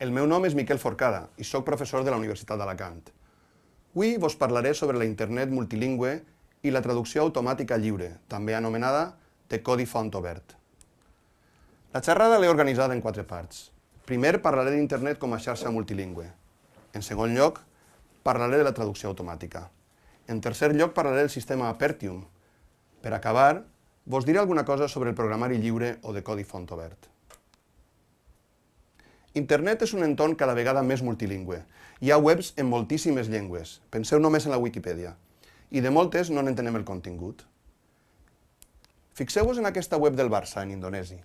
El meu nom és Miquel Forcada i soc professor de la Universitat d'Alacant. Avui vos parlaré sobre la internet multilingüe i la traducció automàtica lliure, també anomenada de codi font obert. La xerrada l'he organitzada en 4 parts. Primer, parlaré d'internet com a xarxa multilingüe. En segon lloc, parlaré de la traducció automàtica. En tercer lloc, parlaré del sistema Apertium. Per acabar, vos diré alguna cosa sobre el programari lliure o de codi font obert. Internet és un entorn cada vegada més multilingüe. Hi ha webs en moltíssimes llengües. Penseu només en la Wikipedia. I de moltes no n'entenem el contingut. Fixeu-vos en aquesta web del Barça, en indonesi.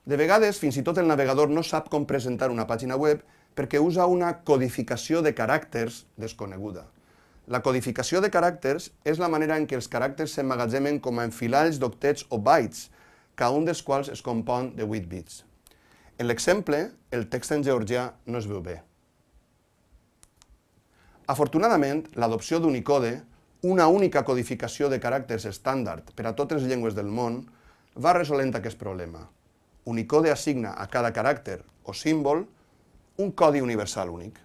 De vegades, fins i tot el navegador no sap com presentar una pàgina web perquè usa una codificació de caràcters desconeguda. La codificació de caràcters és la manera en què els caràcters s'emmagatzemen com a enfilalls d'octets o bytes, cada un dels quals es compon de 8 bits. En l'exemple, el text en georgià no es veu bé. Afortunadament, l'adopció d'Unicode, una única codificació de caràcters estàndard per a totes les llengües del món, va resolent aquest problema. Unicode assigna a cada caràcter o símbol un codi universal únic.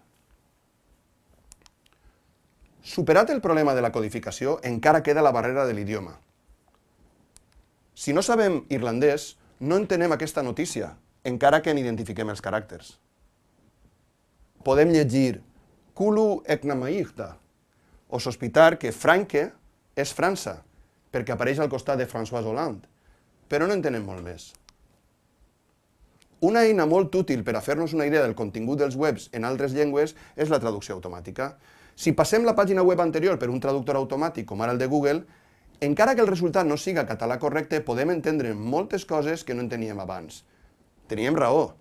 Superat el problema de la codificació, encara queda la barrera de l'idioma. Si no sabem irlandès, no entenem aquesta notícia, encara que n'identifiquem els caràcters. Podem llegir Kulu Eknamaïchta o sospitar que Franque és França, perquè apareix al costat de François Hollande, però no entenem molt més. Una eina molt útil per a fer-nos una idea del contingut dels webs en altres llengües és la traducció automàtica. Si passem la pàgina web anterior per un traductor automàtic, com ara el de Google, encara que el resultat no siga català correcte, podem entendre moltes coses que no enteníem abans. Teníem raó.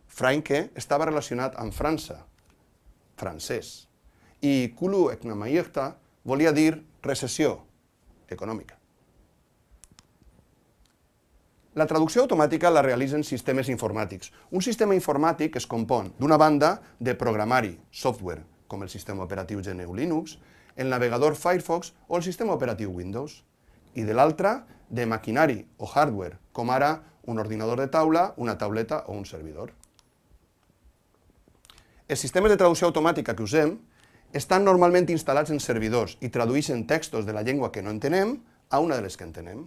Franque estava relacionat amb França, francès. I Kulu Eknamaïchta volia dir recessió econòmica. La traducció automàtica la realitzen sistemes informàtics. Un sistema informàtic es compon, d'una banda, de programari, software, com el sistema operatiu GNU Linux, el navegador Firefox o el sistema operatiu Windows, i de l'altra, de maquinari o hardware, com ara un ordinador de taula, una tauleta o un servidor. Els sistemes de traducció automàtica que usem estan normalment instal·lats en servidors i tradueixen textos de la llengua que no entenem a una de les que entenem.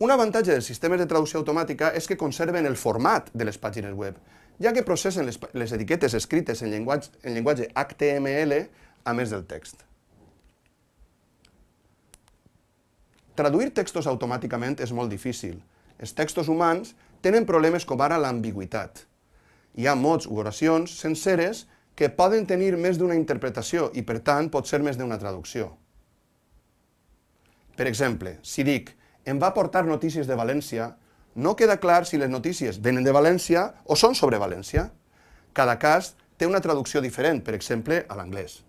Un avantatge dels sistemes de traducció automàtica és que conserven el format de les pàgines web, ja que processen les etiquetes escrites en llenguatge HTML a més del text. Traduir textos automàticament és molt difícil. Els textos humans tenen problemes com ara l'ambigüitat. Hi ha mots u oracions senceres que poden tenir més d'una interpretació i, per tant, pot ser més d'una traducció. Per exemple, si dic «em va portar notícies de València», no queda clar si les notícies venen de València o són sobre València. Cada cas té una traducció diferent, per exemple, a l'anglès.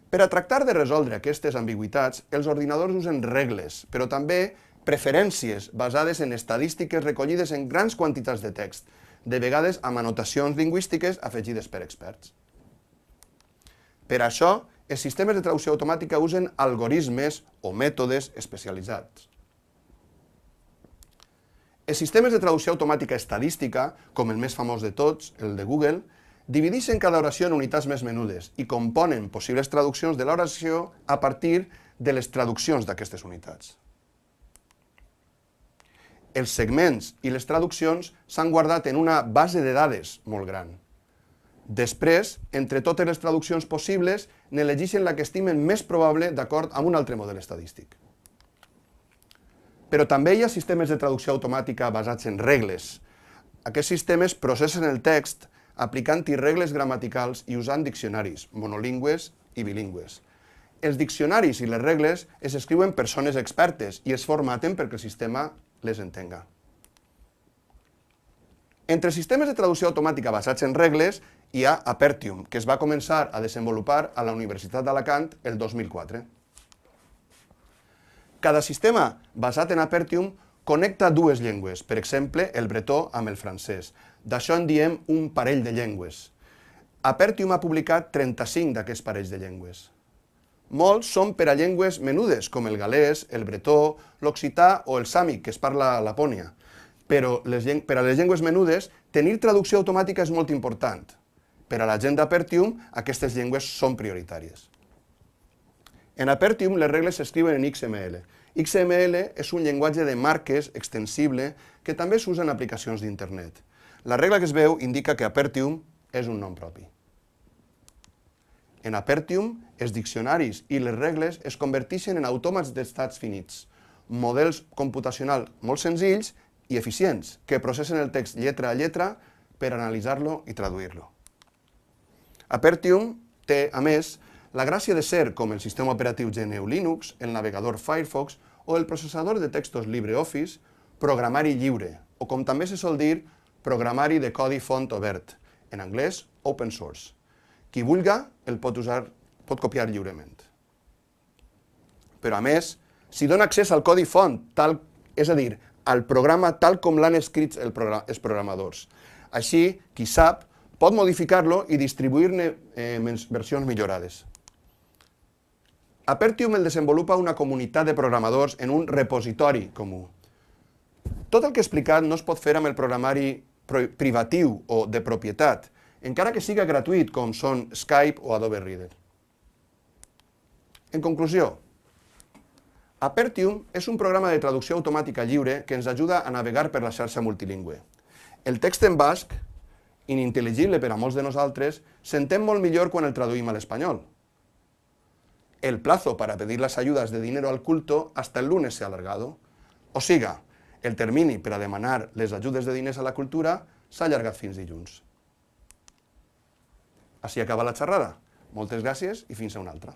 Per a tractar de resoldre aquestes ambigüitats, els ordinadors usen regles, però també preferències basades en estadístiques recollides en grans quantitats de text, de vegades amb anotacions lingüístiques afegides per experts. Per això, els sistemes de traducció automàtica usen algorismes o mètodes especialitzats. Els sistemes de traducció automàtica estadística, com el més famós de tots, el de Google, divideixen cada oració en unitats més menudes i componen possibles traduccions de l'oració a partir de les traduccions d'aquestes unitats. Els segments i les traduccions s'han guardat en una base de dades molt gran. Després, entre totes les traduccions possibles, n'elegeixen la que estimen més probable d'acord amb un altre model estadístic. Però també hi ha sistemes de traducció automàtica basats en regles. Aquests sistemes processen el text aplicant-hi regles gramaticals i usant diccionaris, monolingües i bilingües. Els diccionaris i les regles es escriuen persones expertes i es formaten perquè el sistema les entenga. Entre els sistemes de traducció automàtica basats en regles hi ha Apertium, que es va començar a desenvolupar a la Universitat d'Alacant el 2004. Cada sistema basat en Apertium connecta dues llengües, per exemple, el bretó amb el francès. D'això en diem un parell de llengües. Apertium ha publicat 35 d'aquests parells de llengües. Molts són per a llengües menudes, com el galès, el bretó, l'occità o el sàmic, que es parla a Lapònia. Però per a les llengües menudes, tenir traducció automàtica és molt important. Per a la gent d'Apertium, aquestes llengües són prioritàries. En Apertium, les regles s'escriuen en XML. XML és un llenguatge de marques extensible que també s'usa en aplicacions d'internet. La regla que es veu indica que Apertium és un nom propi. En Apertium, els diccionaris i les regles es converteixen en autòmats d'estats finits, models computacionals molt senzills i eficients, que processen el text lletra a lletra per analitzar-lo i traduir-lo. Apertium té, a més, la gràcia de ser com el sistema operatiu GNU Linux, el navegador Firefox o el processador de textos LibreOffice, programari lliure, o com també se sol dir, programari de codi font obert, en anglès open source. Qui vulga el pot copiar lliurement. Però a més, si dona accés al codi font, és a dir, al programa tal com l'han escrit els programadors. Així, qui sap, pot modificar-lo i distribuir-ne versions millorades. Apertium el desenvolupa una comunitat de programadors en un repositori comú. Tot el que he explicat no es pot fer amb el programari privatiu o de propietat, encara que siga gratuït, com són Skype o Adobe Reader. En conclusió, Apertium és un programa de traducció automàtica lliure que ens ajuda a navegar per la xarxa multilingüe. El text en basc, inintel·ligible per a molts de nosaltres, s'entén molt millor quan el traduïm a l'espanyol. El plazo para pedir las ayudas de dinero al culto hasta el lunes se ha alargado. O siga, el termini per a demanar les ajudes de diners a la cultura s'ha allargat fins dilluns. Així acaba la xerrada. Moltes gràcies i fins a una altra.